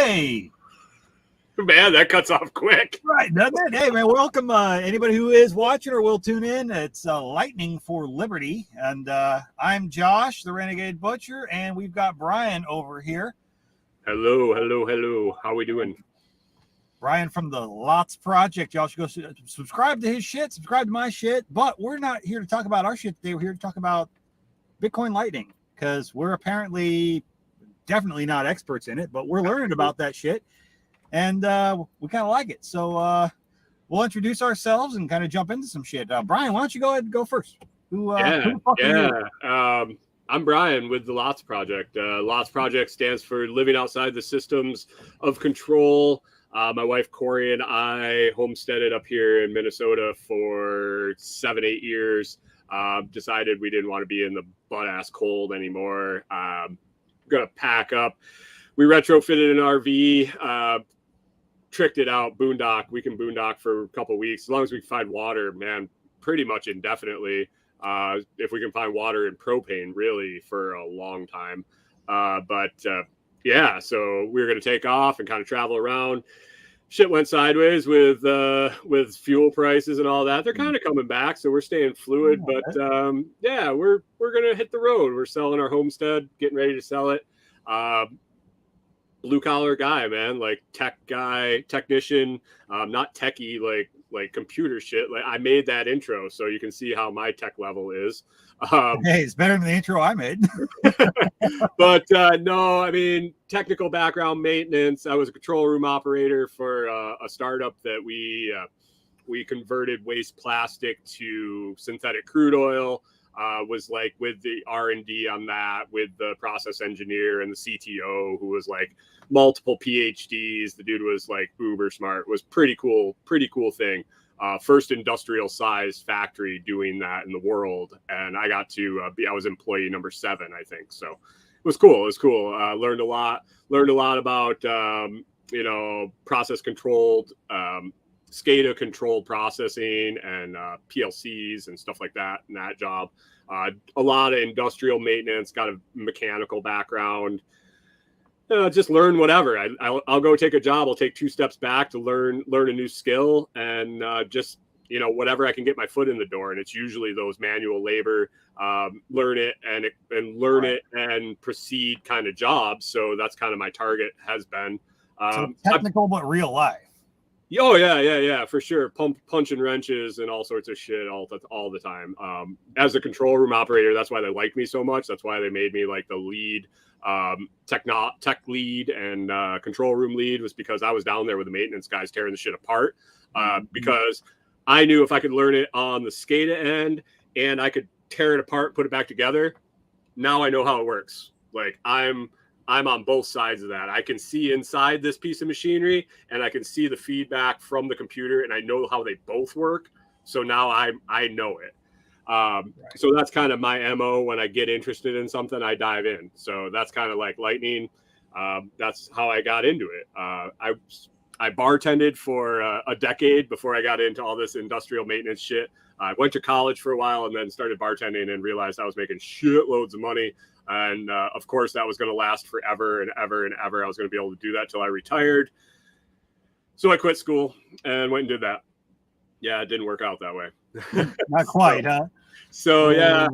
Hey, Man, that cuts off quick. right, doesn't it? Hey, man, welcome anybody who is watching or will tune in. It's Lightning for Liberty, and I'm Josh, the Renegade Butcher, and we've got Brian over here. Hello. How we doing? Brian from the Lots Project. Y'all should go subscribe to his shit, subscribe to my shit, but we're not here to talk about our shit today. We're here to talk about Bitcoin Lightning, because we're apparently definitely not experts in it, but we're learning about that shit. And we kind of like it. So we'll introduce ourselves and kind of jump into some shit. Brian, why don't you go ahead and go first? Who the fuck are you? I'm Brian with the Lots Project. Lots Project stands for Living Outside the Systems of Control. My wife, Corey, and I homesteaded up here in Minnesota for 7-8 years. Decided we didn't want to be in the butt-ass cold anymore. Going to pack up. We retrofitted an RV. Tricked it out, boondock. We can boondock for a couple of weeks as long as we can find water, man, pretty much indefinitely. If we can find water and propane, really, for a long time. Yeah, so we were going to take off and kind of travel around. Shit went sideways with fuel prices and all that. They're kind of coming back, so we're staying fluid. But yeah, we're going to hit the road. We're selling our homestead, getting ready to sell it. Blue collar guy, man, like tech guy, technician, not techie, like computer shit. Like I made that intro, so you can see how my tech level is. Hey, it's better than the intro I made. But no, I mean, technical background, maintenance. I was a control room operator for a startup that we converted waste plastic to synthetic crude oil. Was like with the R&D on that, with the process engineer and the CTO, who was like multiple PhDs. The dude was like uber smart. It was pretty cool thing. First industrial sized factory doing that in the world. And I got to I was employee number 7, I think. So it was cool. Learned a lot about, process controlled, SCADA controlled processing and PLCs and stuff like that in that job. A lot of industrial maintenance, got a mechanical background. Just learn whatever. I'll go take a job. I'll take 2 steps back to learn a new skill and just, whatever I can get my foot in the door. And it's usually those manual labor, learn it and proceed kind of jobs. So that's kind of my target has been. So technical, but real life. Oh yeah, for sure. Punching wrenches and all sorts of shit all the time. As a control room operator, that's why they like me so much. That's why they made me like the lead, tech lead and control room lead, was because I was down there with the maintenance guys tearing the shit apart. Because I knew if I could learn it on the SCADA end and I could tear it apart, put it back together. Now I know how it works. Like I'm on both sides of that. I can see inside this piece of machinery and I can see the feedback from the computer and I know how they both work. So now I know it. So that's kind of my MO. When I get interested in something, I dive in. So that's kind of like Lightning. That's how I got into it. I bartended for a decade before I got into all this industrial maintenance shit. I went to college for a while and then started bartending and realized I was making shitloads of money. And of course, that was going to last forever and ever and ever. I was going to be able to do that till I retired. So I quit school and went and did that. Yeah, it didn't work out that way. Not quite, huh? So yeah,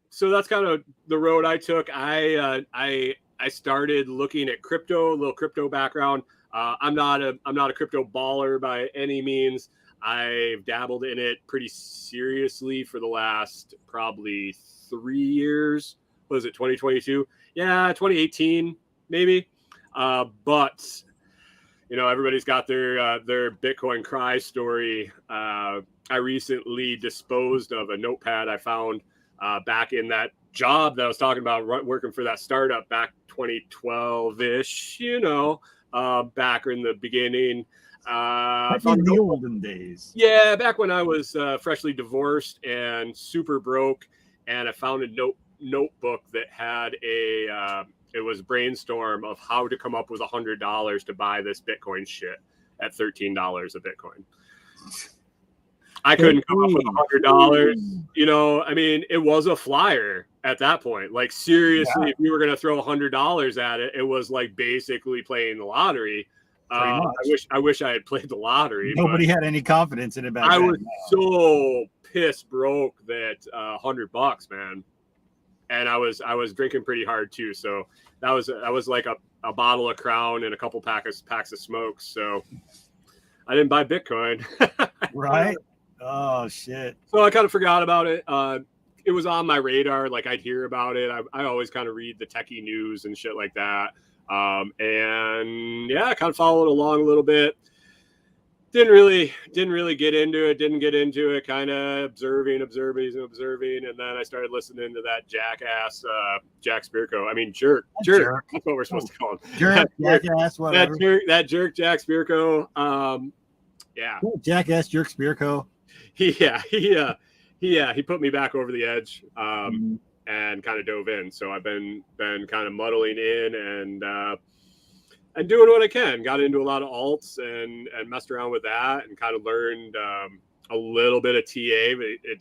So that's kind of the road I took. I started looking at crypto, a little crypto background. I'm not a crypto baller by any means. I've dabbled in it pretty seriously for the last probably 3 years. What was it, 2022? Yeah, 2018 maybe. But everybody's got their Bitcoin cry story. I recently disposed of a notepad I found back in that job that I was talking about, working for that startup back 2012-ish. Back in the beginning. Back in the olden days. Yeah, back when I was freshly divorced and super broke, and I found a notebook that had it was brainstorm of how to come up with $100 to buy this Bitcoin shit at $13 a Bitcoin. I couldn't come up with $100. I mean, it was a flyer. at that point. Like seriously, if you were going to throw $100 at it, it was like basically playing the lottery. I wish I had played the lottery. Nobody had any confidence in it back then. I was so pissed broke that $100, man. And I was drinking pretty hard too. So that was like a bottle of Crown and a couple packs of smokes. So I didn't buy Bitcoin. Right. Oh shit. So I kind of forgot about it. It was on my radar. Like I'd hear about it. I always kind of read the techie news and shit like that. And yeah, I kind of followed along a little bit. Didn't really get into it. Didn't get into it. Kind of observing. And then I started listening to that jackass, Jack Spirko. I mean, jerk. That's what we're supposed to call him. Jackass, whatever. That jerk, Jack Spirko. Yeah. Jackass, jerk Spirko. He put me back over the edge. And kind of dove in. So I've been kind of muddling in and doing what I can. Got into a lot of alts and messed around with that and kind of learned a little bit of TA. But it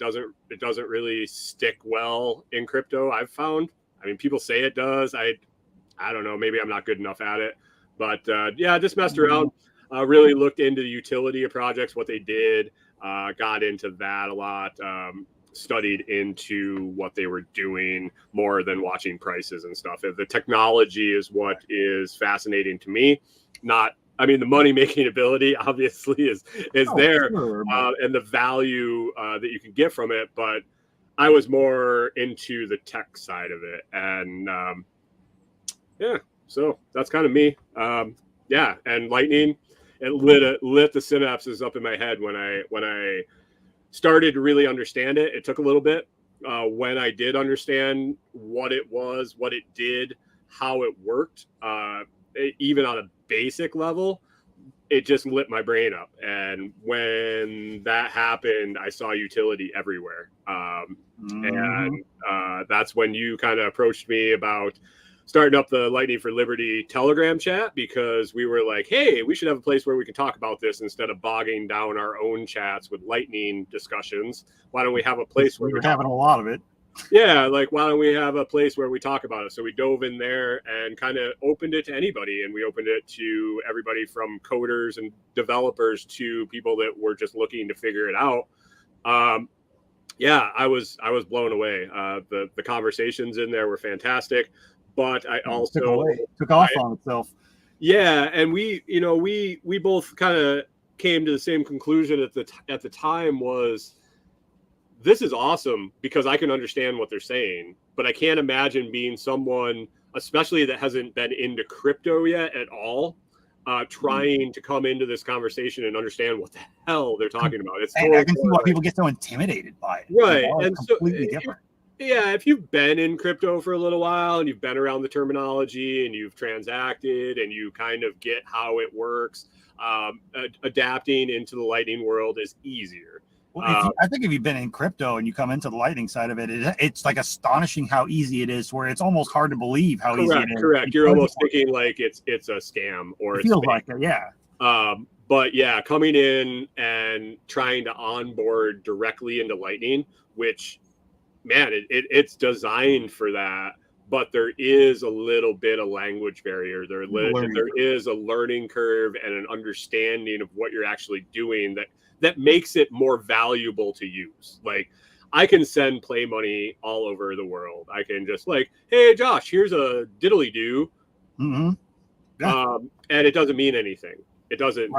doesn't really stick well in crypto, I've found. I mean, people say it does. I don't know. Maybe I'm not good enough at it. But yeah, just messed around. Really looked into the utility of projects, what they did. Got into that a lot. Studied into what they were doing more than watching prices and stuff. The technology is what is fascinating to me. The money making ability obviously is there, sure, and the value that you can get from it. But I was more into the tech side of it, and yeah, so that's kind of me. Yeah, and Lightning, it lit the synapses up in my head when I started to really understand it. It took a little bit. When I did understand what it was, what it did, how it worked, even on a basic level, it just lit my brain up. And when that happened, I saw utility everywhere. And that's when you kind of approached me about starting up the Lightning for Liberty Telegram chat, because we were like, hey, we should have a place where we can talk about this instead of bogging down our own chats with Lightning discussions. Why don't we have a place where we're having a lot of it? Yeah, like why don't we have a place where we talk about it? So we dove in there and kind of opened it to anybody, and we opened it to everybody from coders and developers to people that were just looking to figure it out. Yeah, I was blown away. The conversations in there were fantastic. But I also took off on itself. Yeah, and we both kind of came to the same conclusion at the time was, this is awesome because I can understand what they're saying, but I can't imagine being someone, especially that hasn't been into crypto yet at all, trying to come into this conversation and understand what the hell they're talking about. It's and I can see why people get so intimidated by it. Right, and completely different. Yeah, if you've been in crypto for a little while and you've been around the terminology and you've transacted and you kind of get how it works, adapting into the Lightning world is easier. Well, I think if you've been in crypto and you come into the Lightning side of it, it's like astonishing how easy it is, where it's almost hard to believe how easy it is. Correct. You're almost thinking like it's a scam or it feels like it, yeah. But yeah, coming in and trying to onboard directly into Lightning, which, man, it's designed for that, but there is a little bit of language barrier. There is a learning curve and an understanding of what you're actually doing that makes it more valuable to use. Like, I can send play money all over the world. I can just like, hey, Josh, here's a diddly do. Mm-hmm. Yeah. And it doesn't mean anything. It doesn't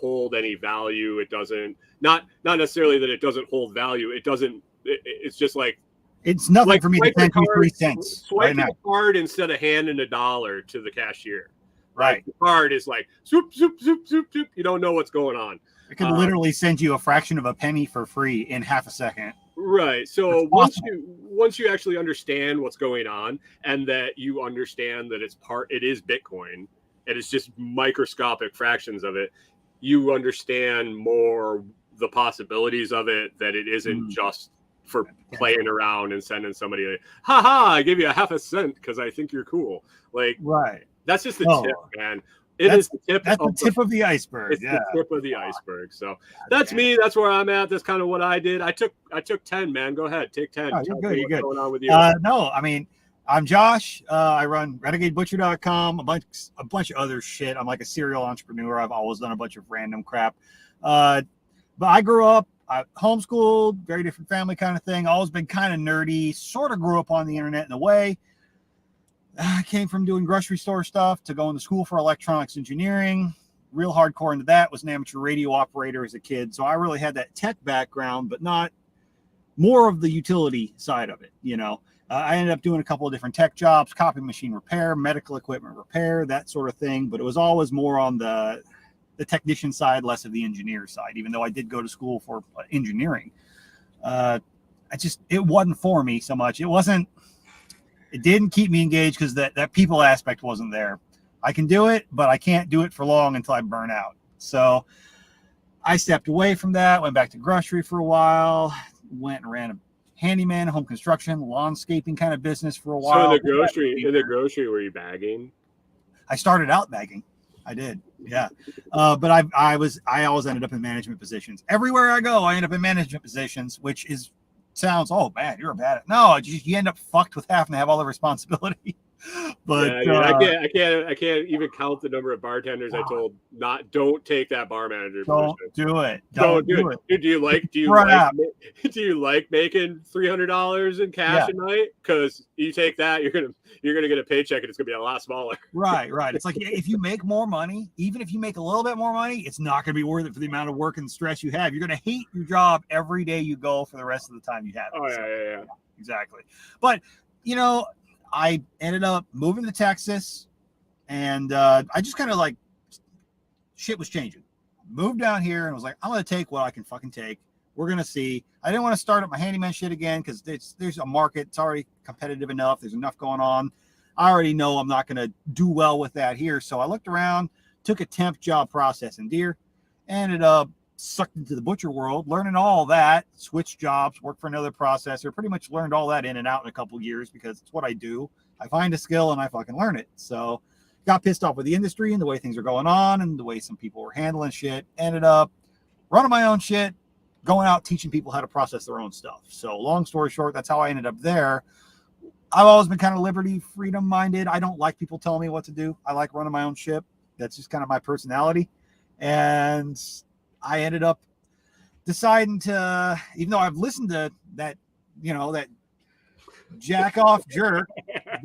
hold any value. It doesn't, not necessarily that it doesn't hold value. It's just like, it's nothing like, for me to send you 3 cents. Swipe the card instead of handing $1 to the cashier. Right. The card is like, zoop, zoop, zoop, zoop, zoop. You don't know what's going on. It could literally send you a fraction of a penny for free in half a second. Right. So once you actually understand what's going on, and that you understand that it is Bitcoin, and it's just microscopic fractions of it, you understand more the possibilities of it, that it isn't just for playing around and sending somebody like, I give you a half a cent because I think you're cool. Like, right. That's just the tip, man. It is the tip. That's the tip of the iceberg. It's Yeah. the tip of the iceberg. So that's me. That's where I'm at. That's kind of what I did. I took 10, man. Go ahead. Take 10. Oh, you're good. You're what's good. going on with you? No, I mean, I'm Josh. I run RenegadeButcher.com, a bunch of other shit. I'm like a serial entrepreneur. I've always done a bunch of random crap. But I grew up, I homeschooled, very different family kind of thing. Always been kind of nerdy. Sort of grew up on the internet in a way. I came from doing grocery store stuff to going to school for electronics engineering. Real hardcore into that. Was an amateur radio operator as a kid. So I really had that tech background, but not more of the utility side of it, you know. I ended up doing a couple of different tech jobs, copy machine repair, medical equipment repair, that sort of thing. But it was always more on the technician side, less of the engineer side, even though I did go to school for engineering. It wasn't for me so much. It didn't keep me engaged because that people aspect wasn't there. I can do it, but I can't do it for long until I burn out. So I stepped away from that, went back to grocery for a while, went and ran a handyman, home construction, lawnscaping kind of business for a while. So in the grocery, were you bagging? I started out bagging. I did. Yeah. But I always ended up in management positions. Everywhere I go, I end up in management positions, which sounds, oh man, you're bad at. No, you end up fucked with having to have all the responsibility. But yeah, I can't even count the number of bartenders I told don't take that bar manager don't position. do it. Don't do it. Dude, do you like making $300 in cash a night? Because you take that, you're gonna get a paycheck and it's gonna be a lot smaller. Right. It's like if you make more money, even if you make a little bit more money, it's not gonna be worth it for the amount of work and stress you have. You're gonna hate your job every day you go for the rest of the time you have it. Oh yeah. Exactly. But you know, I ended up moving to Texas, and I just kind of like shit was changing. Moved down here and was like, I'm gonna take what I can fucking take. We're gonna see. I didn't want to start up my handyman shit again because there's a market. It's already competitive enough. There's enough going on. I already know I'm not gonna do well with that here. So I looked around, took a temp job processing deer, ended up sucked into the butcher world, learning all that, switched jobs, worked for another processor, pretty much learned all that in and out in a couple of years because it's what I do. I find a skill and I fucking learn it. So got pissed off with the industry and the way things are going on and the way some people were handling shit. Ended up running my own shit, going out teaching people how to process their own stuff. So long story short, that's how I ended up there. I've always been kind of liberty, freedom minded. I don't like people telling me what to do. I like running my own ship. That's just kind of my personality. And I ended up deciding to, even though I've listened to that, that jack off jerk,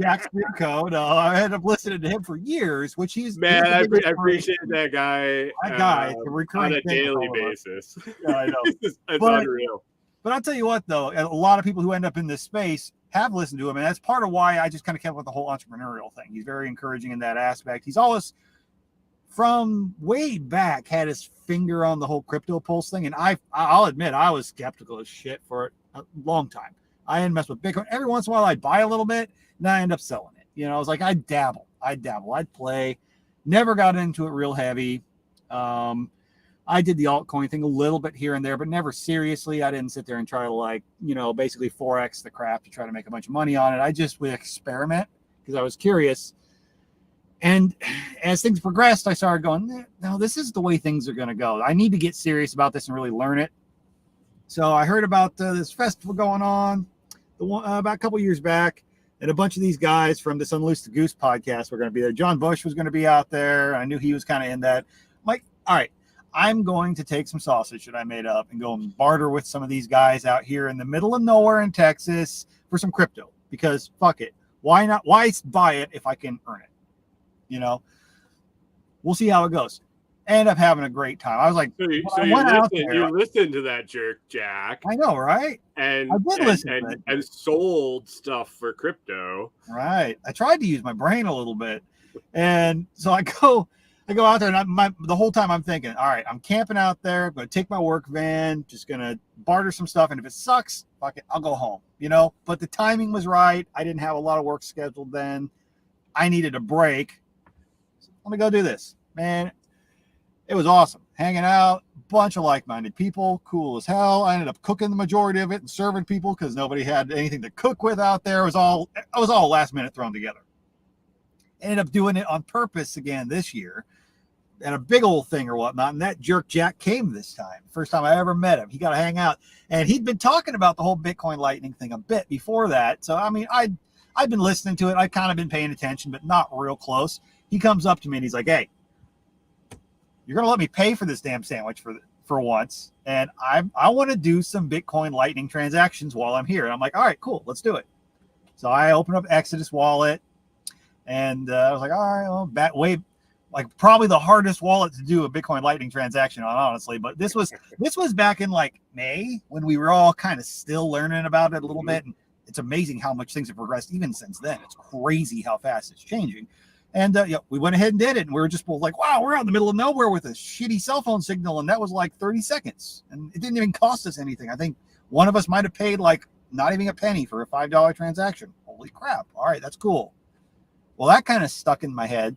Jack Spearcoat, I ended up listening to him for years, which man, I appreciate that guy. That guy, the recurring on a daily basis. Yeah, I know. It's unreal. But I'll tell you what, though, a lot of people who end up in this space have listened to him, and that's part of why I just kind of kept with the whole entrepreneurial thing. He's very encouraging in that aspect. He's always, from way back, had his finger on the whole crypto pulse thing, and I'll admit I was skeptical as shit for a long time. I didn't mess with Bitcoin. Every once in a while I'd buy a little bit and I end up selling it. I was like, I'd dabble, I'd play. Never got into it real heavy. I did the altcoin thing a little bit here and there, but never seriously. I didn't sit there and try to basically Forex the crap to try to make a bunch of money on it. I just would experiment because I was curious. And as things progressed, I started going, no, this is the way things are going to go. I need to get serious about this and really learn it. So I heard about this festival going on about a couple years back, and a bunch of these guys from this Unloose the Goose podcast were going to be there. John Bush was going to be out there. I knew he was kind of in that. I'm like, all right, I'm going to take some sausage that I made up and go and barter with some of these guys out here in the middle of nowhere in Texas for some crypto, because fuck it. Why not? Why buy it if I can earn it? We'll see how it goes. End up having a great time. I was like, you listened to that jerk, Jack. I know, right? And I did listen and sold stuff for crypto. Right. I tried to use my brain a little bit, and so I go out there, and the whole time I'm thinking, all right, I'm camping out there. I'm going to take my work van, just going to barter some stuff, and if it sucks, fuck it, I'll go home. But the timing was right. I didn't have a lot of work scheduled then. I needed a break. So let me go do this, man. It was awesome. Hanging out, bunch of like-minded people, cool as hell. I ended up cooking the majority of it and serving people because nobody had anything to cook with out there. It was all last minute thrown together. Ended up doing it on purpose again this year at a big old thing or whatnot. And that jerk Jack came this time. First time I ever met him. He got to hang out. And he'd been talking about the whole Bitcoin Lightning thing a bit before that. So, I mean, I've been listening to it. I've kind of been paying attention, but not real close. He comes up to me and he's like, hey, you're going to let me pay for this damn sandwich for once. And I want to do some Bitcoin Lightning transactions while I'm here. And I'm like, all right, cool. Let's do it. So I opened up Exodus wallet and I was like, all right, well, like probably the hardest wallet to do a Bitcoin Lightning transaction on, honestly. But this was back in like May when we were all kind of still learning about it a little bit. And it's amazing how much things have progressed even since then. It's crazy how fast it's changing. And we went ahead and did it. And we were just both like, wow, we're out in the middle of nowhere with a shitty cell phone signal. And that was like 30 seconds. And it didn't even cost us anything. I think one of us might have paid like not even a penny for a $5 transaction. Holy crap. All right, that's cool. Well, that kind of stuck in my head.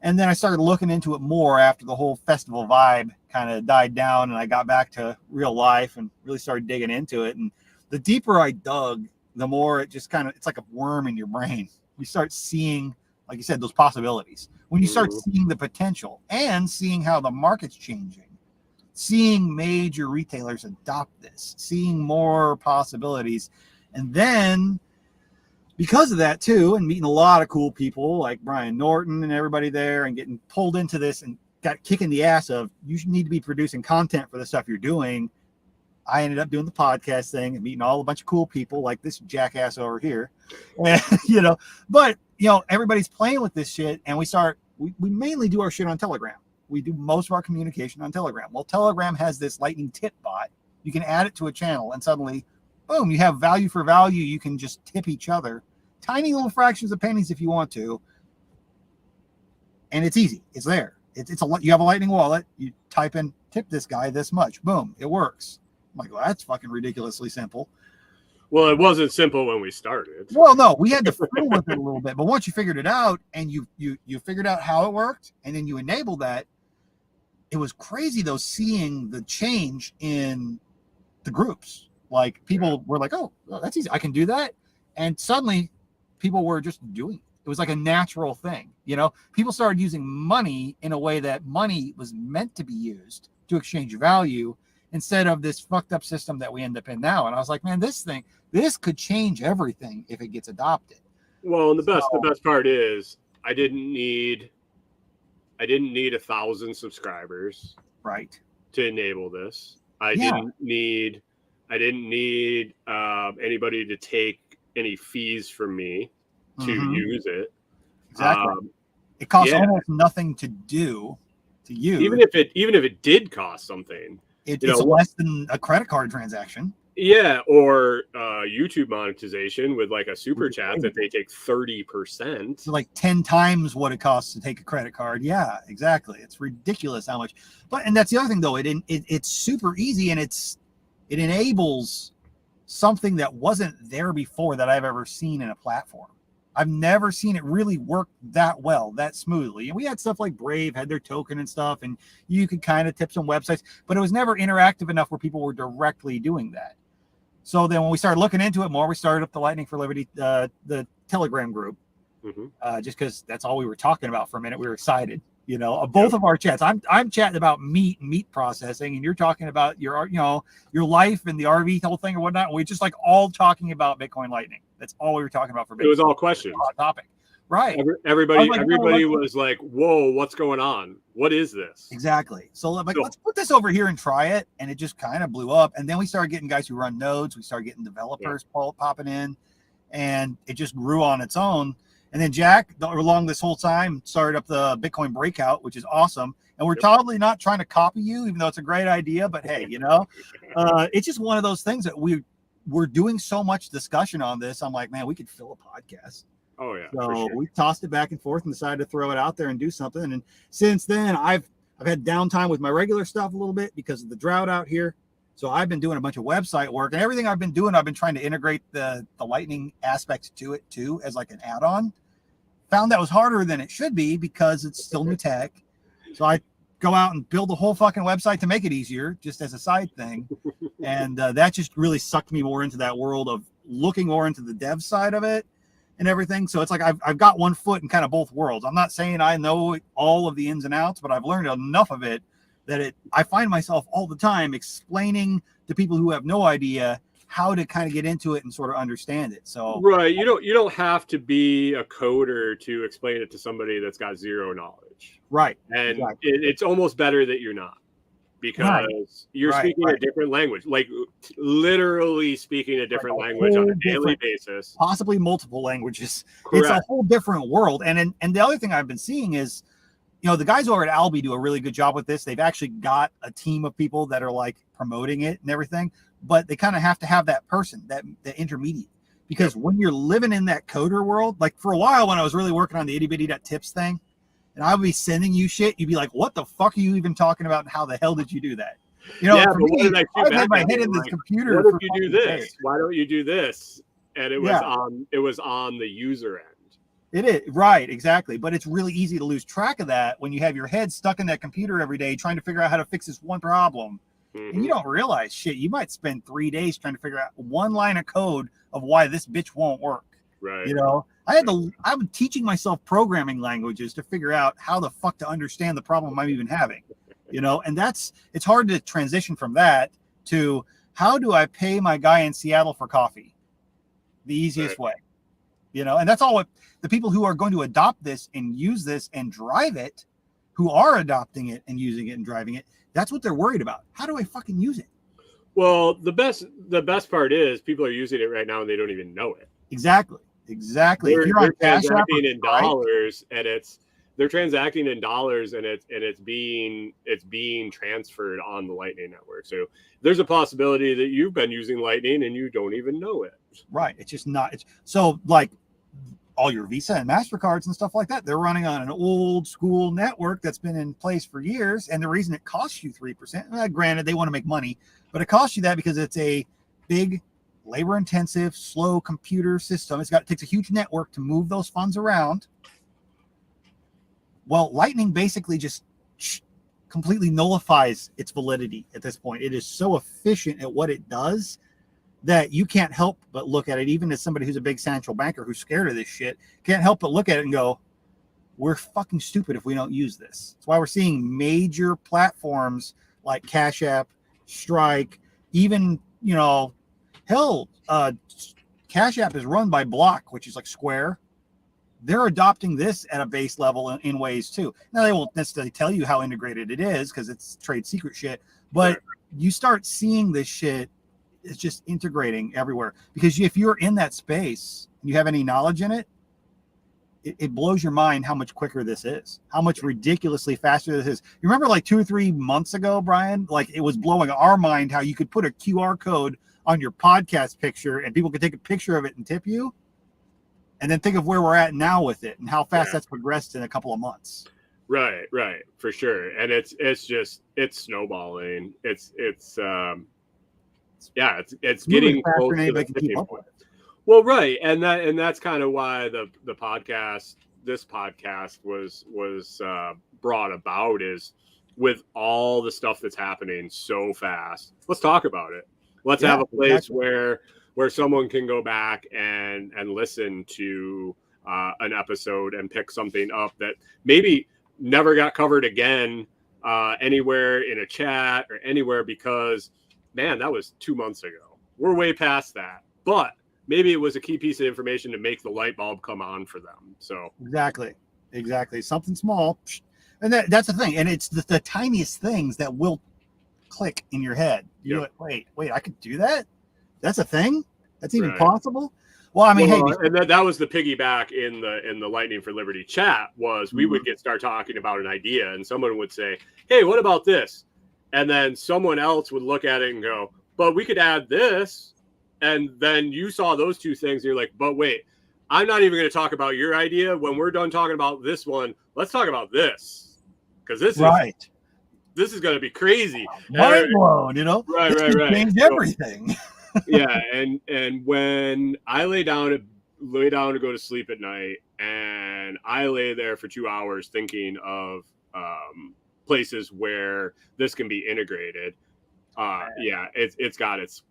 And then I started looking into it more after the whole festival vibe kind of died down and I got back to real life and really started digging into it. And the deeper I dug, the more it just it's like a worm in your brain. You start seeing, like you said, those possibilities. When you start seeing the potential and seeing how the market's changing, seeing major retailers adopt this, seeing more possibilities. And then because of that too, and meeting a lot of cool people like Brian Norton and everybody there and getting pulled into this and got kicking the ass of, you need to be producing content for the stuff you're doing. I ended up doing the podcast thing and meeting a bunch of cool people like this jackass over here. And, but everybody's playing with this shit. And we mainly do our shit on Telegram. We do most of our communication on Telegram. Well, Telegram has this Lightning tip bot. You can add it to a channel and suddenly, boom, you have value for value. You can just tip each other tiny little fractions of pennies if you want to. And it's easy. It's there. You have a Lightning wallet. You type in tip this guy this much. Boom. It works. I'm like, well, that's fucking ridiculously simple. Well, it wasn't simple when we started. Well, no, we had to fiddle with it a little bit. But once you figured it out and you figured out how it worked and then you enabled that, it was crazy though, seeing the change in the groups. Like people were like, oh, that's easy. I can do that. And suddenly people were just doing it. It was like a natural thing. People started using money in a way that money was meant to be used to exchange value instead of this fucked up system that we end up in now. And I was like, man, this could change everything if it gets adopted. Well, and the best part is I didn't need 1,000 subscribers, right, to enable this. I didn't need anybody to take any fees from me to use it. Exactly. It costs almost nothing to do to use. Even if it did cost something, it's less than a credit card transaction. Yeah, or YouTube monetization with like a super chat that they take 30%. So like 10 times what it costs to take a credit card. Yeah, exactly. It's ridiculous how much. And that's the other thing though. It's super easy and it enables something that wasn't there before that I've ever seen in a platform. I've never seen it really work that well, that smoothly. And we had stuff like Brave had their token and stuff, and you could kind of tip some websites, but it was never interactive enough where people were directly doing that. So then when we started looking into it more, we started up the Lightning for Liberty, the Telegram group, just because that's all we were talking about for a minute. We were excited, both of our chats. I'm chatting about meat processing, and you're talking about your life and the RV whole thing or whatnot. And we just like all talking about Bitcoin Lightning. That's all we were talking about for Bitcoin. It was all questions. Topic. Right. Everybody was like, whoa, what's going on? What is this? Exactly. So let's put this over here and try it. And it just kind of blew up. And then we started getting guys who run nodes. We started getting developers popping in, and it just grew on its own. And then Jack, along this whole time, started up the Bitcoin Breakout, which is awesome. And we're totally not trying to copy you, even though it's a great idea. But hey, it's just one of those things that we're doing so much discussion on this. I'm like, man, we could fill a podcast. Oh yeah. So we tossed it back and forth and decided to throw it out there and do something. And since then, I've had downtime with my regular stuff a little bit because of the drought out here. So I've been doing a bunch of website work, and everything I've been doing, I've been trying to integrate the Lightning aspects to it too, as like an add-on. Found that was harder than it should be because it's still new tech. So I go out and build a whole fucking website to make it easier, just as a side thing. And that just really sucked me more into that world of looking more into the dev side of it. and everything. So it's like I've got one foot in kind of both worlds. I'm not saying I know all of the ins and outs, but I've learned enough of it that I find myself all the time explaining to people who have no idea how to kind of get into it and sort of understand it. So right, you don't have to be a coder to explain it to somebody that's got zero knowledge. Right. And exactly. it's almost better that you're not, because you're speaking a different language, like literally speaking a different language on a daily basis, possibly multiple languages. Correct. It's a whole different world. And the other thing I've been seeing is, the guys over at Albi do a really good job with this. They've actually got a team of people that are like promoting it and everything, but they kind of have to have that person, that intermediate, because when you're living in that coder world, like for a while when I was really working on the itty-bitty.tips thing, and I would be sending you shit, you'd be like, what the fuck are you even talking about? And how the hell did you do that? For me, I've had my head in this computer. What if you do this? Days. Why don't you do this? And it was on the user end. It is, right, exactly. But it's really easy to lose track of that when you have your head stuck in that computer every day trying to figure out how to fix this one problem. Mm-hmm. And you don't realize, shit, you might spend 3 days trying to figure out one line of code of why this bitch won't work. Right. I'm teaching myself programming languages to figure out how the fuck to understand the problem I'm even having. And it's hard to transition from that to how do I pay my guy in Seattle for coffee? The easiest way. And that's all what the people who are going to adopt this and use this and drive it, who are adopting it and using it and driving it, that's what they're worried about. How do I fucking use it? Well, the best part is people are using it right now and they don't even know it. Exactly. They're transacting in dollars, and they're transacting in dollars, and it's being transferred on the Lightning Network. So there's a possibility that you've been using Lightning and you don't even know it. Right. It's just not. So like all your Visa and MasterCards and stuff like that, they're running on an old school network that's been in place for years. And the reason it costs you 3%, granted, they want to make money, but it costs you that because it's a big, labor-intensive, slow computer system. It takes a huge network to move those funds around. Well, Lightning basically just completely nullifies its validity at this point. It is so efficient at what it does that you can't help but look at it, even as somebody who's a big central banker who's scared of this shit, can't help but look at it and go, we're fucking stupid if we don't use this. That's why we're seeing major platforms like Cash App, Strike, even, hell, Cash App is run by Block, which is like Square. They're adopting this at a base level in ways too. Now, they won't necessarily tell you how integrated it is because it's trade secret shit, but you start seeing this shit, it's just integrating everywhere. Because if you're in that space and you have any knowledge in it, it blows your mind how much quicker this is, how much ridiculously faster this is. You remember like 2 or 3 months ago, Brian, like it was blowing our mind how you could put a QR code on your podcast picture and people could take a picture of it and tip you. And then think of where we're at now with it and how fast that's progressed in a couple of months. Right, for sure. And it's snowballing. It's getting close to the tipping point. Well, right, and that's kind of why the podcast, this podcast was brought about, is with all the stuff that's happening so fast. Let's talk about it. Let's have a place where someone can go back and listen to an episode and pick something up that maybe never got covered again anywhere in a chat or anywhere, because, man, that was 2 months ago. We're way past that. But maybe it was a key piece of information to make the light bulb come on for them. So exactly. Something small. And that's the thing. And it's the tiniest things that will click in your head. You're like, wait, I could do that? That's a thing? That's even possible? Well, I mean, and that was the piggyback in the Lightning for Liberty chat was we would start talking about an idea and someone would say, hey, what about this? And then someone else would look at it and go, but we could add this. And then you saw those two things and you're like, but wait, I'm not even going to talk about your idea. When we're done talking about this one, let's talk about this. Because this is going to be crazy. Mind blown, Right. Change everything. Yeah, and when I lay down to go to sleep at night, and I lay there for 2 hours thinking of places where this can be integrated. It's got its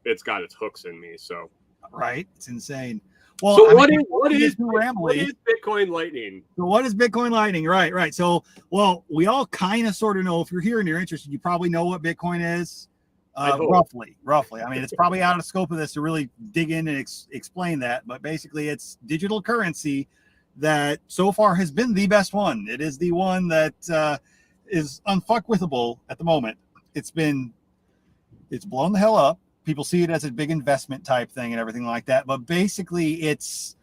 hooks in me. So right, it's insane. Well, So I what mean, is what before we is get too what rambly, is Bitcoin Lightning? so what is Bitcoin Lightning? Right, right. So, well, we all kind of sort of know. If you're here and you're interested, you probably know what Bitcoin is, I'd hope. roughly. I mean, it's probably out of scope of this to really dig in and explain that. But basically, it's digital currency that so far has been the best one. It is the one that is unfuckwithable at the moment. It's blown the hell up. People see it as a big investment type thing and everything like that. But basically, it's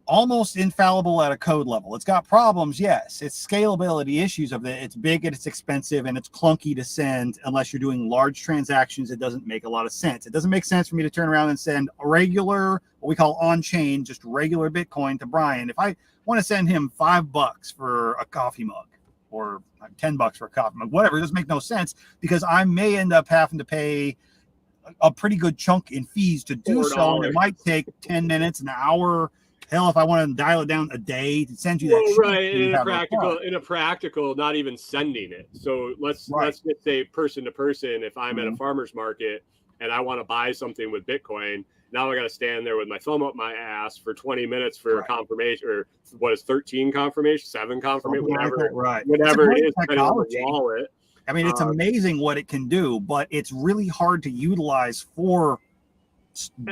almost infallible at a code level. It's got problems, yes. It's scalability issues of it. It's big and it's expensive and it's clunky to send unless you're doing large transactions. It doesn't make a lot of sense. It doesn't make sense for me to turn around and send a regular, what we call on-chain, just regular Bitcoin to Brian. If I want to send him $5 for a coffee mug or $10 for a coffee mug, whatever, it doesn't make no sense because I may end up having to pay a pretty good chunk in fees to do so. And it might take 10 minutes, an hour. Hell, if I want to dial it down a day to send you that, Well, shit, right. you In a practical, not even sending it. So let's just say person to person. If I'm at a farmer's market and I want to buy something with Bitcoin, now I got to stand there with my thumb up my ass for 20 minutes for a confirmation, or what is 13 confirmation, 7 confirmation, whatever, whatever it is, depending on the wallet. I mean, it's amazing what it can do, but it's really hard to utilize for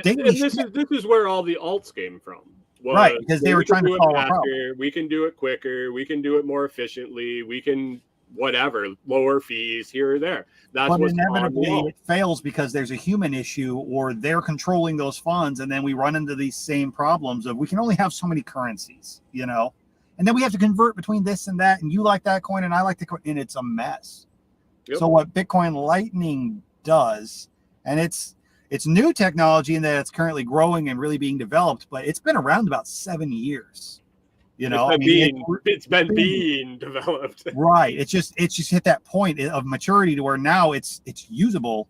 daily. And this is where all the alts came from. Right, because they were trying to solve a problem. We can do it quicker. We can do it more efficiently. We can whatever, lower fees here or there. That's but inevitably it fails because there's a human issue or they're controlling those funds, and then we run into these same problems of we can only have so many currencies, you know, and then we have to convert between this and that, and you like that coin and I like the coin, and it's a mess. Yep. So what Bitcoin Lightning does, and it's new technology in that it's currently growing and really being developed, but it's been around about 7 years. You know, it's been being developed. Right. It's just hit that point of maturity to where now it's usable.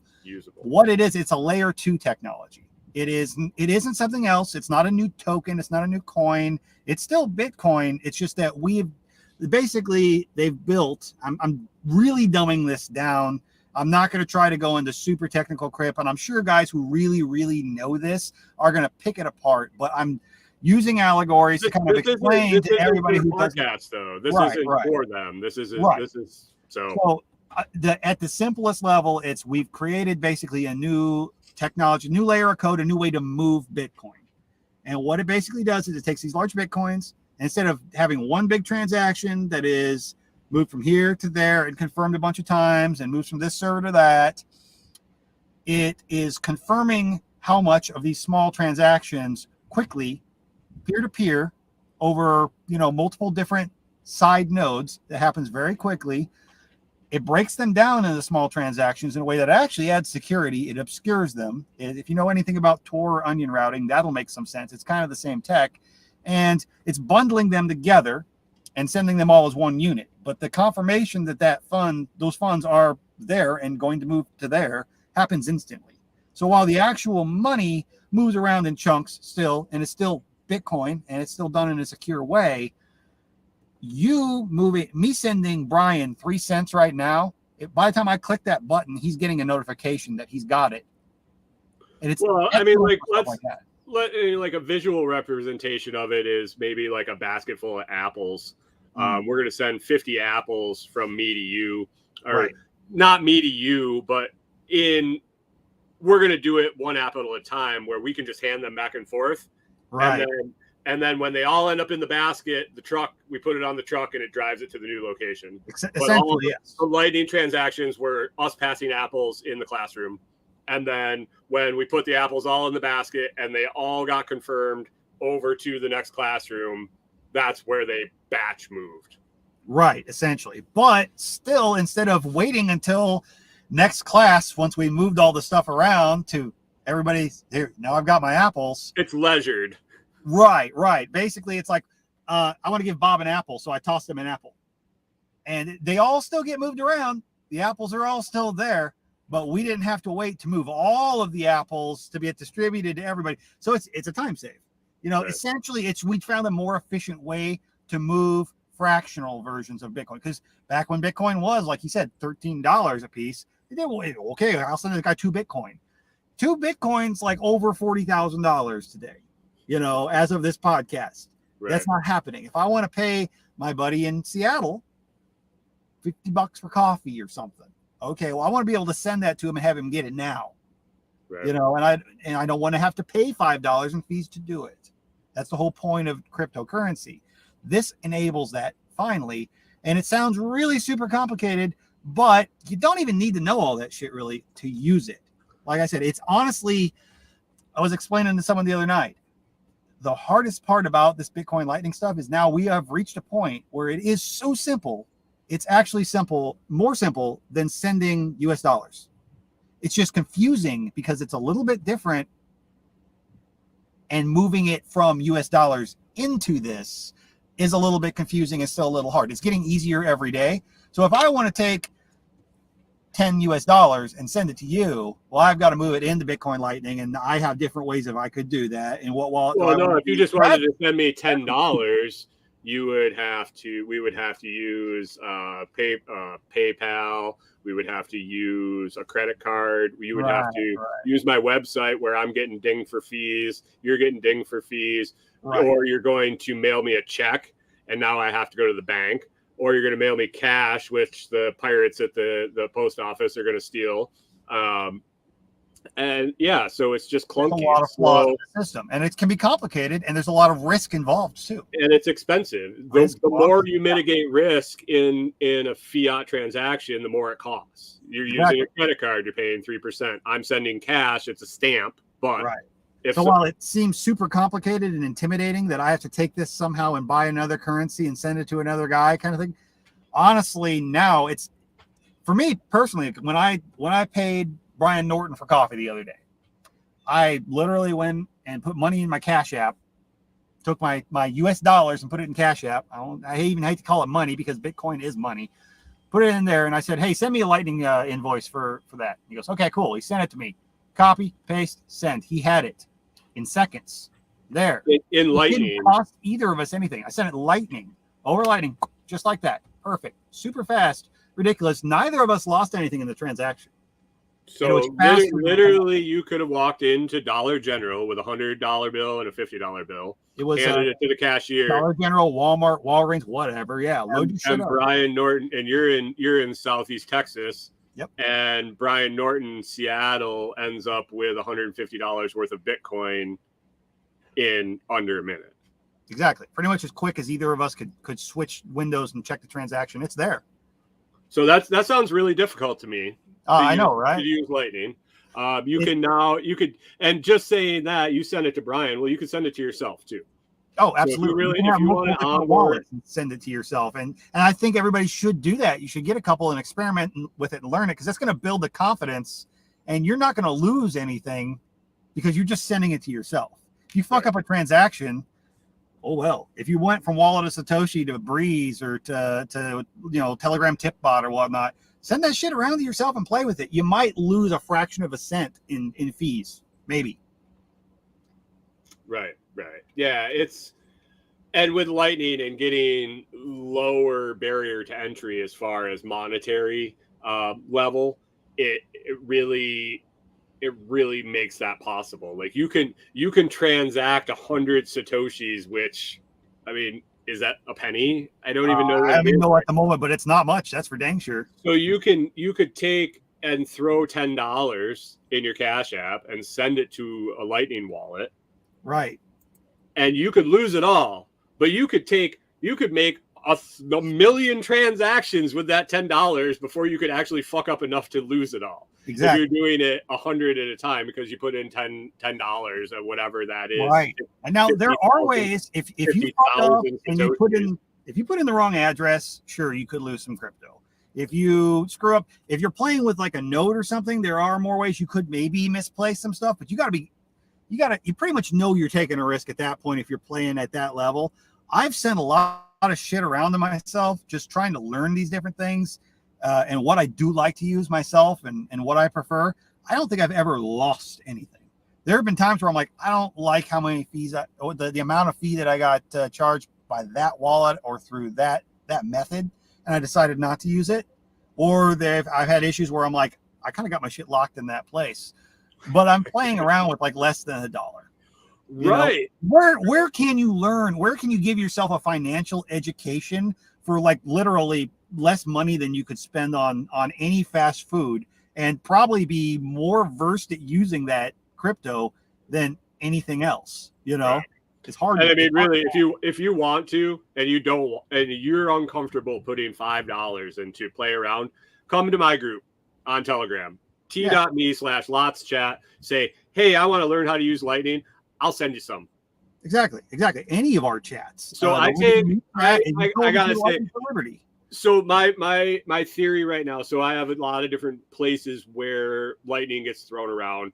What it is, it's a layer 2 technology. It isn't something else. It's not a new token. It's not a new coin. It's still Bitcoin. It's just that they've built, I'm really dumbing this down. I'm not going to try to go into super technical crap, and I'm sure guys who really, really know this are going to pick it apart, but I'm using allegories to kind of explain to everybody who doesn't. Though. This isn't for them. This is so at the simplest level, we've created basically a new technology, new layer of code, a new way to move Bitcoin. And what it basically does is it takes these large Bitcoins, and instead of having one big transaction that is moved from here to there and confirmed a bunch of times and moves from this server to that, it is confirming how much of these small transactions quickly, peer-to-peer, over multiple different side nodes. That happens very quickly. It breaks them down into small transactions in a way that actually adds security. It obscures them. If you know anything about Tor or onion routing, that'll make some sense. It's kind of the same tech, and it's bundling them together and sending them all as one unit. But the confirmation that those funds are there and going to move to there happens instantly. So while the actual money moves around in chunks still, and it's still Bitcoin, and it's still done in a secure way, me sending Brian 3 cents right now, by the time I click that button, he's getting a notification that he's got it. And it's like a visual representation of it is maybe like a basket full of apples. We're going to send 50 apples from me to you, or not me to you, but we're going to do it one apple at a time where we can just hand them back and forth. Right. And then when they all end up in the basket, we put it on the truck and it drives it to the new location. Essentially, yes. The Lightning transactions were us passing apples in the classroom. And then when we put the apples all in the basket and they all got confirmed over to the next classroom, that's where they batch moved. Right, essentially. But still, instead of waiting until next class, once we moved all the stuff around to everybody, here, now I've got my apples. It's leisured. Right. Basically, it's like, I want to give Bob an apple, so I toss him an apple. And they all still get moved around. The apples are all still there, but we didn't have to wait to move all of the apples to get distributed to everybody. So it's a time save. Right. Essentially, we found a more efficient way to move fractional versions of Bitcoin. Because back when Bitcoin was, like you said, $13 a piece, they did, okay, I'll send this guy 2 Bitcoin. 2 Bitcoins like over $40,000 today. as of this podcast. Right. That's not happening. If I want to pay my buddy in Seattle $50 for coffee or something, okay, well, I want to be able to send that to him and have him get it now. Right. And I don't want to have to pay $5 in fees to do it. That's the whole point of cryptocurrency. This enables that finally, and it sounds really super complicated, but you don't even need to know all that shit really to use it. Like I said, it's honestly, I was explaining to someone the other night, the hardest part about this Bitcoin Lightning stuff is now we have reached a point where it is so simple. It's actually more simple than sending US dollars. It's just confusing because it's a little bit different, and moving it from US dollars into this is a little bit confusing and still a little hard. It's getting easier every day. So if I want to take 10 US dollars and send it to you, well, I've got to move it into Bitcoin Lightning, and I have different ways if I could do that. And what wallet? Well, no, if you just wanted to send me $10, we would have to use PayPal. We would have to use a credit card. You would have to use my website where I'm getting dinged for fees. You're getting dinged for fees. Right. Or you're going to mail me a check, and now I have to go to the bank. Or you're going to mail me cash, which the pirates at the post office are going to steal. And yeah, so it's just clunky. There's a lot of flaws in the system, and it can be complicated, and there's a lot of risk involved too. And it's expensive. The more you mitigate risk in a fiat transaction, the more it costs. You're using a credit card, you're paying 3%. I'm sending cash, it's a stamp, but while it seems super complicated and intimidating that I have to take this somehow and buy another currency and send it to another guy kind of thing, honestly, now it's, for me personally, when I paid Brian Norton for coffee the other day, I literally went and put money in my Cash App, took my US dollars and put it in Cash App. I even hate to call it money because Bitcoin is money. Put it in there, and I said, hey, send me a Lightning invoice for that. He goes, okay, cool. He sent it to me. Copy, paste, send. He had it in seconds. There. In Lightning. It didn't cost either of us anything. I sent it Lightning, over Lightning, just like that. Perfect. Super fast. Ridiculous. Neither of us lost anything in the transaction. So literally, you could have walked into Dollar General with $100 bill and a $50 bill. It was handed it to the cashier. Dollar General, Walmart, Walgreens, whatever. Yeah, load your shit up. Brian Norton, and you're in Southeast Texas. Yep. And Brian Norton, Seattle, ends up with $150 worth of Bitcoin in under a minute. Exactly. Pretty much as quick as either of us could switch windows and check the transaction. It's there. So that sounds really difficult to me. I know, right? To use Lightning. You could, and just saying that you send it to Brian, well, you could send it to yourself too. Oh, absolutely. So if you want to onboard, and send it to yourself. And I think everybody should do that. You should get a couple and experiment with it and learn it, because that's going to build the confidence, and you're not going to lose anything because you're just sending it to yourself. If you fuck up a transaction, oh well. If you went from Wallet of Satoshi to Breeze or to Telegram tip bot or whatnot, send that shit around to yourself and play with it. You might lose a fraction of a cent in fees, maybe. Right. Yeah, and with Lightning and getting lower barrier to entry as far as monetary level, it really makes that possible. Like you can transact 100 Satoshis, which, I mean, is that a penny? I don't even know. I don't even know at the moment, but it's not much. That's for dang sure. So you could take and throw $10 in your Cash App and send it to a Lightning wallet. Right. And you could lose it all, but you could make a million transactions with that $10 before you could actually fuck up enough to lose it all. Exactly. If you're doing it 100 at a time because you put in $10 or whatever that is. Right. And now there are ways, if you fuck up and you put in the wrong address, sure, you could lose some crypto. If you screw up, if you're playing with like a node or something, there are more ways you could maybe misplace some stuff, but you pretty much know you're taking a risk at that point if you're playing at that level. I've sent a lot of shit around to myself, just trying to learn these different things and what I do like to use myself and what I prefer. I don't think I've ever lost anything. There have been times where I'm like, I don't like how many fees, the amount of fee that I got charged by that wallet or through that method, and I decided not to use it. Or I've had issues where I'm like, I kind of got my shit locked in that place, but I'm playing around with like less than $1. Right. Where can you learn? Where can you give yourself a financial education for like literally less money than you could spend on any fast food, and probably be more versed at using that crypto than anything else? Right. It's hard. And I mean, really, if you want to, and you don't, and you're uncomfortable putting $5 into play around, come to my group on Telegram, t.me/lots chat. Say, hey, I want to learn how to use Lightning. I'll send you some. Exactly. Any of our chats. So I gotta say, Liberty. So my theory right now. So I have a lot of different places where Lightning gets thrown around.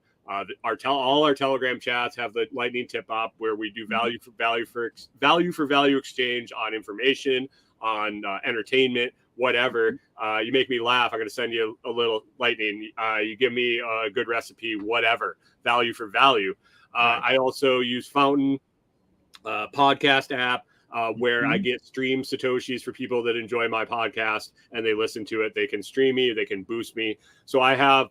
All our Telegram chats have the Lightning tip up where we do value for value exchange on information, on entertainment, whatever. You make me laugh, I'm going to send you a little Lightning. You give me a good recipe, whatever. Value for value. I also use Fountain podcast app where I get stream Satoshis for people that enjoy my podcast and they listen to it. They can stream me, they can boost me. So I have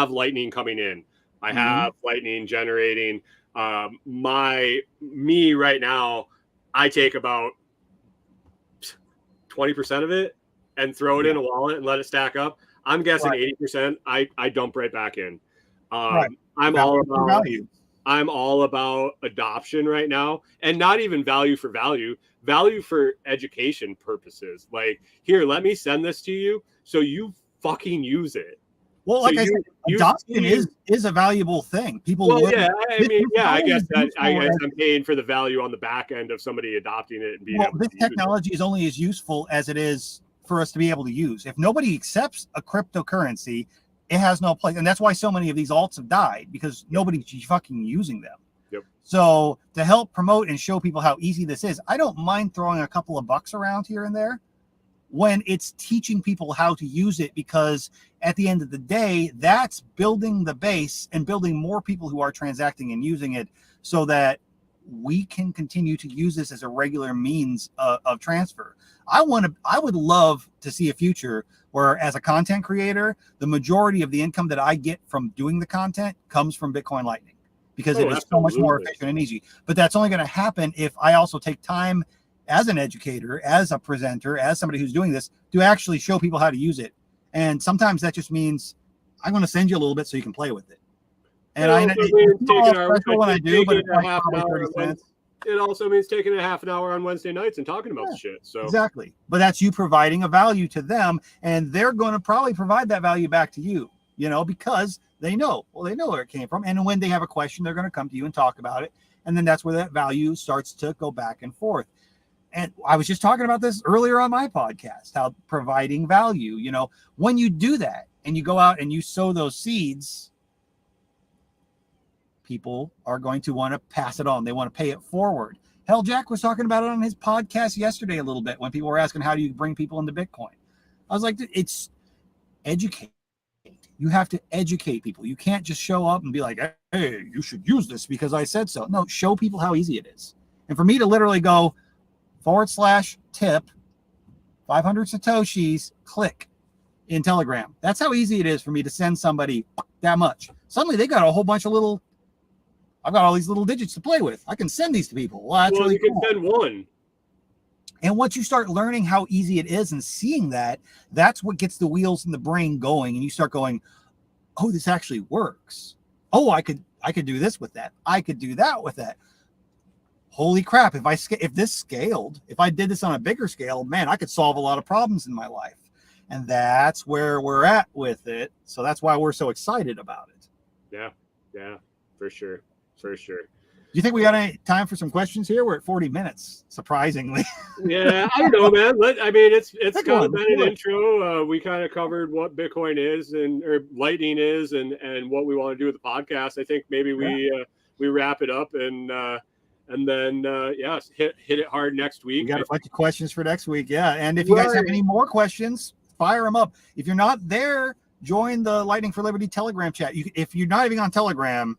Lightning coming in. I have Lightning generating. Me right now, I take about 20% of it and throw it in a wallet and let it stack up. I'm guessing 80%. I dump right back in. I'm all about adoption right now, and not even value for education purposes. Like, here, let me send this to you so you fucking use it. Well, like I said, adoption is a valuable thing. People. Well, I guess I'm paying for the value on the back end of somebody adopting it and being able to use it. This technology is only as useful as it is for us to be able to use. If nobody accepts a cryptocurrency, it has no place, and that's why so many of these alts have died, because nobody's fucking using them. Yep. So to help promote and show people how easy this is, I don't mind throwing a couple of bucks around here and there when it's teaching people how to use it, because at the end of the day, that's building the base and building more people who are transacting and using it, so that we can continue to use this as a regular means of transfer. I would love to see a future where, as a content creator, the majority of the income that I get from doing the content comes from Bitcoin Lightning, because it is so much more efficient and easy. But that's only going to happen if I also take time as an educator, as a presenter, as somebody who's doing this, to actually show people how to use it. And sometimes that just means I'm going to send you a little bit so you can play with it. And it also means taking a half an hour on Wednesday nights and talking about the shit. So exactly. But that's you providing a value to them, and they're going to probably provide that value back to you, because they know where it came from. And when they have a question, they're going to come to you and talk about it. And then that's where that value starts to go back and forth. And I was just talking about this earlier on my podcast, how providing value, when you do that and you go out and you sow those seeds, people are going to want to pass it on. They want to pay it forward. Hell, Jack was talking about it on his podcast yesterday a little bit when people were asking, how do you bring people into Bitcoin? I was like, it's educate. You have to educate people. You can't just show up and be like, hey, you should use this because I said so. No, show people how easy it is. And for me to literally go /tip 500 Satoshis, click in Telegram. That's how easy it is for me to send somebody that much. Suddenly they got a whole bunch of I've got all these little digits to play with. I can send these to people. Well, that's really cool. You can send one. And once you start learning how easy it is and seeing that, that's what gets the wheels in the brain going. And you start going, oh, this actually works. Oh, I could do this with that. I could do that with that. Holy crap. If this scaled, if I did this on a bigger scale, man, I could solve a lot of problems in my life. And that's where we're at with it. So that's why we're so excited about it. Yeah, for sure. Do you think we got any time for some questions here? We're at 40 minutes, surprisingly. Yeah, I don't know, man. It's kind of been an intro. We kind of covered what Bitcoin is or Lightning is and what we want to do with the podcast. I think maybe we wrap it up and then hit it hard next week. We got a bunch of questions for next week. Yeah. And if you guys have any more questions, fire them up. If you're not there, join the Lightning for Liberty Telegram chat. If you're not even on Telegram,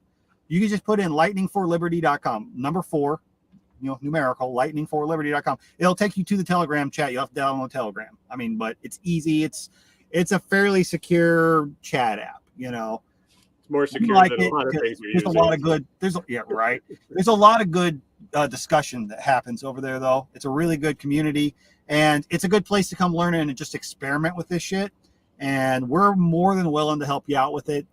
you can just put in lightningforliberty.com, number 4, numerical, lightningforliberty.com. It'll take you to the Telegram chat. You'll have to download Telegram. But it's easy. It's a fairly secure chat app, It's more secure like than it a lot of because things we're there's a using. lot of good. Yeah, right. There's a lot of good discussion that happens over there, though. It's a really good community, and it's a good place to come learn and just experiment with this shit. And we're more than willing to help you out with it,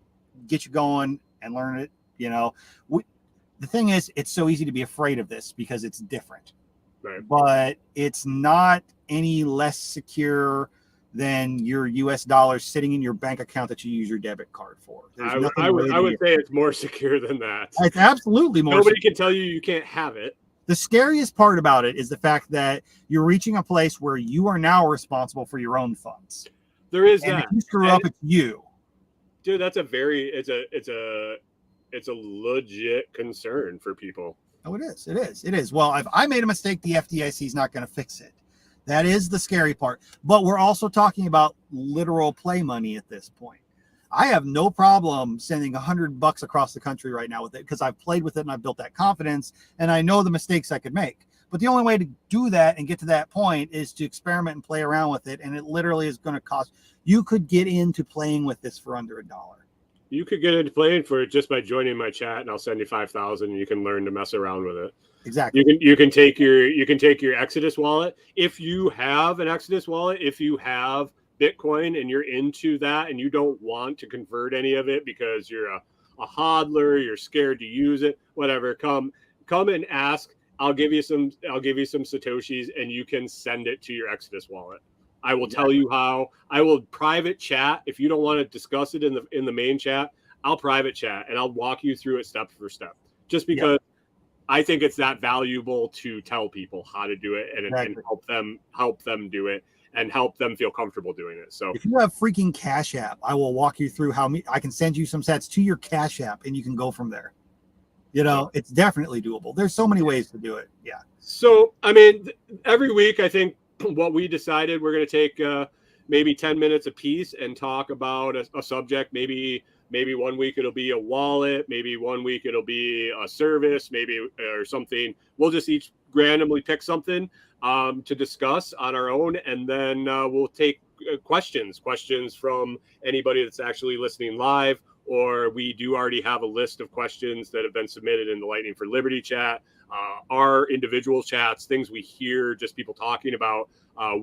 get you going and learn it. You know, the thing is, it's so easy to be afraid of this because it's different, Right. but it's not any less secure than your US dollars sitting in your bank account that you use your debit card for. I would say it's more secure than that. It's absolutely more. Nobody can tell you can't have it. The scariest part about it is the fact that you're reaching a place where you are now responsible for your own funds. There is And that. if you screw up, it's you. Dude, that's it's a legit concern for people. Oh, it is. Well, if I made a mistake, the FDIC is not going to fix it. That is the scary part. But we're also talking about literal play money at this point. I have no problem sending $100 across the country right now with it because I've played with it and I've built that confidence and I know the mistakes I could make. But the only way to do that and get to that point is to experiment and play around with it. And it literally is going to cost. You could get into playing with this for under $1. You could get into playing for it just by joining my chat, and I'll send you 5,000, and you can learn to mess around with it. Exactly. You can take your Exodus wallet. If you have an Exodus wallet, if you have Bitcoin and you're into that and you don't want to convert any of it because you're a hodler, you're scared to use it, whatever, come and ask. I'll give you some Satoshis and you can send it to your Exodus wallet. I will tell you how. I will private chat. If you don't want to discuss it in the main chat, I'll private chat and I'll walk you through it step for step. Just because I think it's that valuable to tell people how to do it and help them do it and help them feel comfortable doing it. So if you have freaking Cash App, I will walk you through how I can send you some sats to your Cash App and you can go from there. You know, it's definitely doable. There's so many ways to do it. Yeah. So, I mean, every week, I think what we decided we're going to take maybe 10 minutes a piece and talk about a subject. Maybe 1 week it'll be a wallet. Maybe 1 week it'll be a service, or something. We'll just each randomly pick something to discuss on our own. And then we'll take questions from anybody that's actually listening live, or we do already have a list of questions that have been submitted in the Lightning for Liberty chat. Our individual chats, things we hear, just people talking about,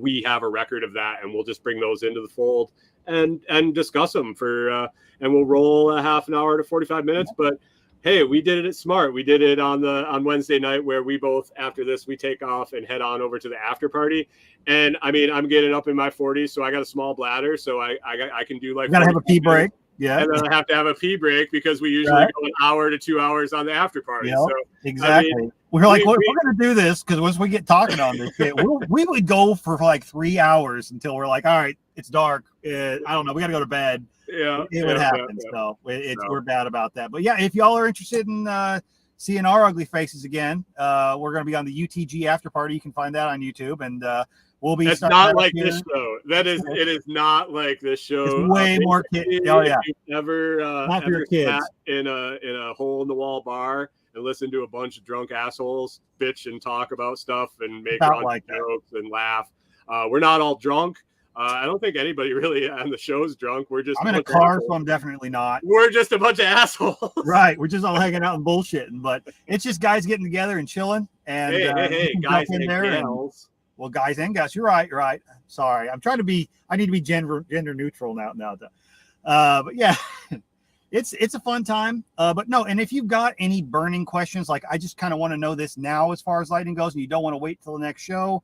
we have a record of that, and we'll just bring those into the fold and discuss them and we'll roll a half an hour to 45 minutes. But hey, we did it smart. We did it on Wednesday night, where we both, after this, we take off and head on over to the after party. And I mean, I'm getting up in my 40s, so I got a small bladder, so I can do like. You gotta have a pee break. Yeah. And then I have to have a pee break because we usually go an hour to 2 hours on the after party. Yep, So exactly. I mean, we're like, we're going to do this because once we get talking on this shit, we would go for like 3 hours until we're like, all right, it's dark. I don't know. We got to go to bed. Yeah, it would happen. So we're bad about that. But yeah, if y'all are interested in seeing our ugly faces again, we're going to be on the UTG after party. You can find that on YouTube, and we'll be. It's not like this show. It is not like this show. It's way more kids. Oh yeah. If you've ever sat in a hole in the wall bar and listen to a bunch of drunk assholes bitch and talk about stuff and make jokes and laugh. We're not all drunk. I don't think anybody really on the show's drunk. I'm in a car, so I'm definitely not. We're just a bunch of assholes. Right. We're just all hanging out and bullshitting, but it's just guys getting together and chilling. And hey, guys in there. Well, guys and gals, you're right. Sorry. I need to be gender neutral now. But yeah, it's a fun time. But no, and if you've got any burning questions, like I just kind of want to know this now as far as Lightning goes, and you don't want to wait till the next show,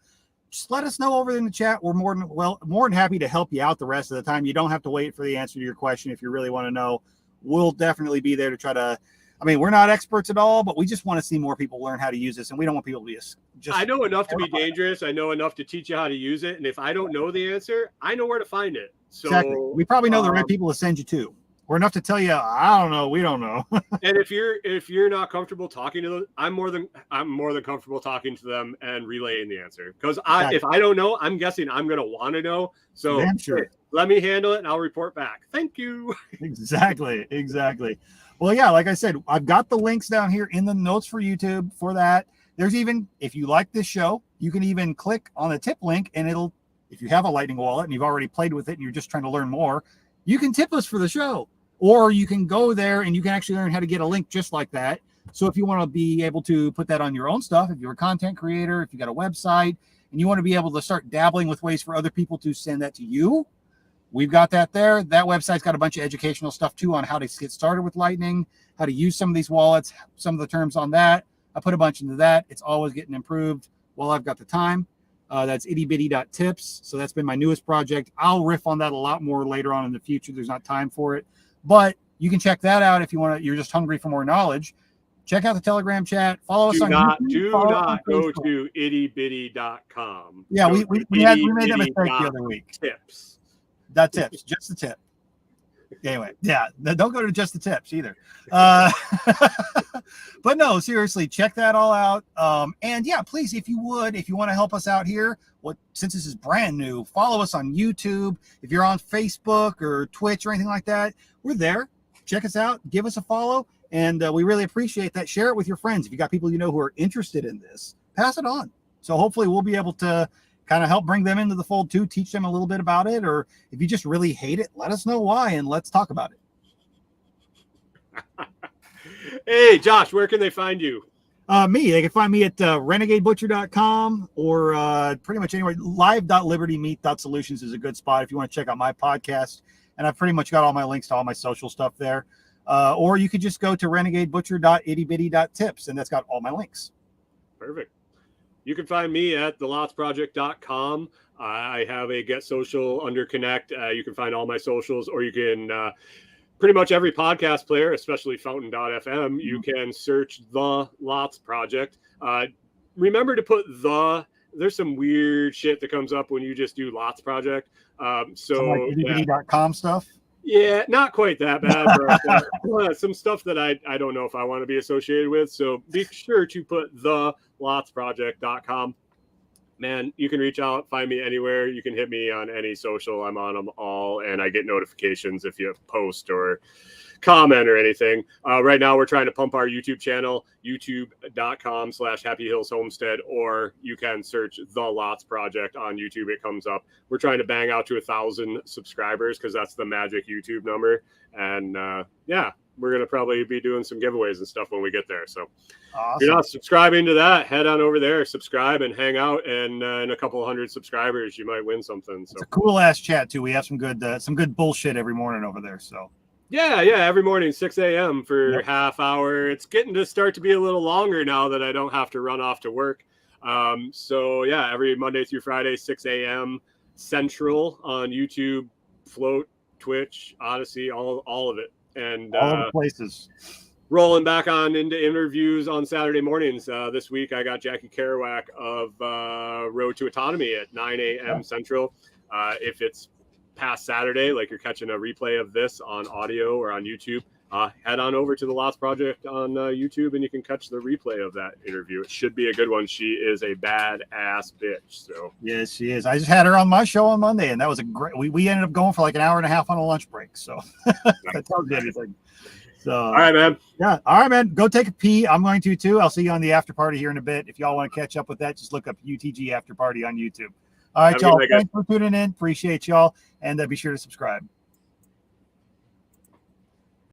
just let us know over in the chat. We're more than happy to help you out the rest of the time. You don't have to wait for the answer to your question if you really want to know. We'll definitely be there to try to. I mean, we're not experts at all, but we just want to see more people learn how to use this, and we don't want people to be just. I know enough to be dangerous. I know enough to teach you how to use it, and if I don't know the answer, I know where to find it. So exactly. We probably know the right people to send you to. We're enough to tell you, I don't know, we don't know. And if you're not comfortable talking to them, I'm more than comfortable talking to them and relaying the answer. Because if I don't know, I'm guessing I'm gonna want to know. So sure. Let me handle it and I'll report back. Thank you. Exactly. Well, yeah, like I said, I've got the links down here in the notes for YouTube for that. There's even, if you like this show, you can even click on the tip link and if you have a Lightning wallet and you've already played with it and you're just trying to learn more, you can tip us for the show. or you can go there and you can actually learn how to get a link just like that. So if you want to be able to put that on your own stuff, if you're a content creator, if you got a website and you want to be able to start dabbling with ways for other people to send that to you, we've got that there. That website's got a bunch of educational stuff too on how to get started with Lightning, how to use some of these wallets, some of the terms on that. I put a bunch into that. It's always getting improved while I've got the time. That's ittybitty.tips. So that's been my newest project. I'll riff on that a lot more later on in the future. There's not time for it, but you can check that out if you want to. You're just hungry for more knowledge. Check out the Telegram chat. Follow us on YouTube. Do not go to ittybitty.com. Yeah, we made that mistake the other week. Tips. That tips, just the tip. Anyway, yeah, don't go to just the tips either. But no, seriously, check that all out. And yeah, please, if you want to help us out here, since this is brand new, follow us on YouTube. If you're on Facebook or Twitch or anything like that, we're there. Check us out. Give us a follow. And we really appreciate that. Share it with your friends. If you got people you know who are interested in this, pass it on. So hopefully we'll be able to kind of help bring them into the fold too, teach them a little bit about it. Or if you just really hate it, let us know why and let's talk about it. Hey, Josh, where can they find you? They can find me at renegadebutcher.com or pretty much anywhere. Live.libertymeat.solutions is a good spot if you want to check out my podcast. And I've pretty much got all my links to all my social stuff there. Or you could just go to renegadebutcher.ittybitty.tips, and that's got all my links. Perfect. You can find me at thelotsproject.com. I have a Get Social under Connect. You can find all my socials, or you can pretty much every podcast player, especially Fountain.fm, you can search The Lots Project. Remember to put there's some weird shit that comes up when you just do Lots Project. Some like ittybitty.com stuff. Yeah, not quite that bad. But some stuff that I don't know if I want to be associated with. So be sure to put thelotsproject.com. Man, you can reach out, find me anywhere. You can hit me on any social. I'm on them all, and I get notifications if you post or comment or anything. Right now, we're trying to pump our YouTube channel, youtube.com/happyhillshomestead, or you can search The Lots Project on YouTube. It comes up. We're trying to bang out to 1,000 subscribers because that's the magic YouTube number. And yeah, we're going to probably be doing some giveaways and stuff when we get there. So awesome. If you're not subscribing to that, head on over there, subscribe, and hang out. And in a couple hundred subscribers, you might win something. So it's a cool ass chat too. We have some good bullshit every morning over there. So yeah, every morning, 6 a.m. for half hour. It's getting to start to be a little longer now that I don't have to run off to work. So yeah, every Monday through Friday, 6 a.m. Central on YouTube, Float, Twitch, Odyssey, all of it. And all of the places. Rolling back on into interviews on Saturday mornings. This week, I got Jackie Kerouac of Road to Autonomy at 9 a.m. Central. If it's past Saturday, like you're catching a replay of this on audio or on YouTube, head on over to the Lots Project on YouTube and you can catch the replay of that interview. It should be a good one. She is a badass bitch. So yes, she is. I just had her on my show on Monday, and that was a great. We ended up going for like an hour and a half on a lunch break. So that tells you everything. So all right, man. Yeah, all right, man. Go take a pee. I'm going to too. I'll see you on the after party here in a bit. If y'all want to catch up with that, just look up UTG After Party on YouTube. All right, y'all. Thanks for tuning in. Appreciate y'all. And be sure to subscribe.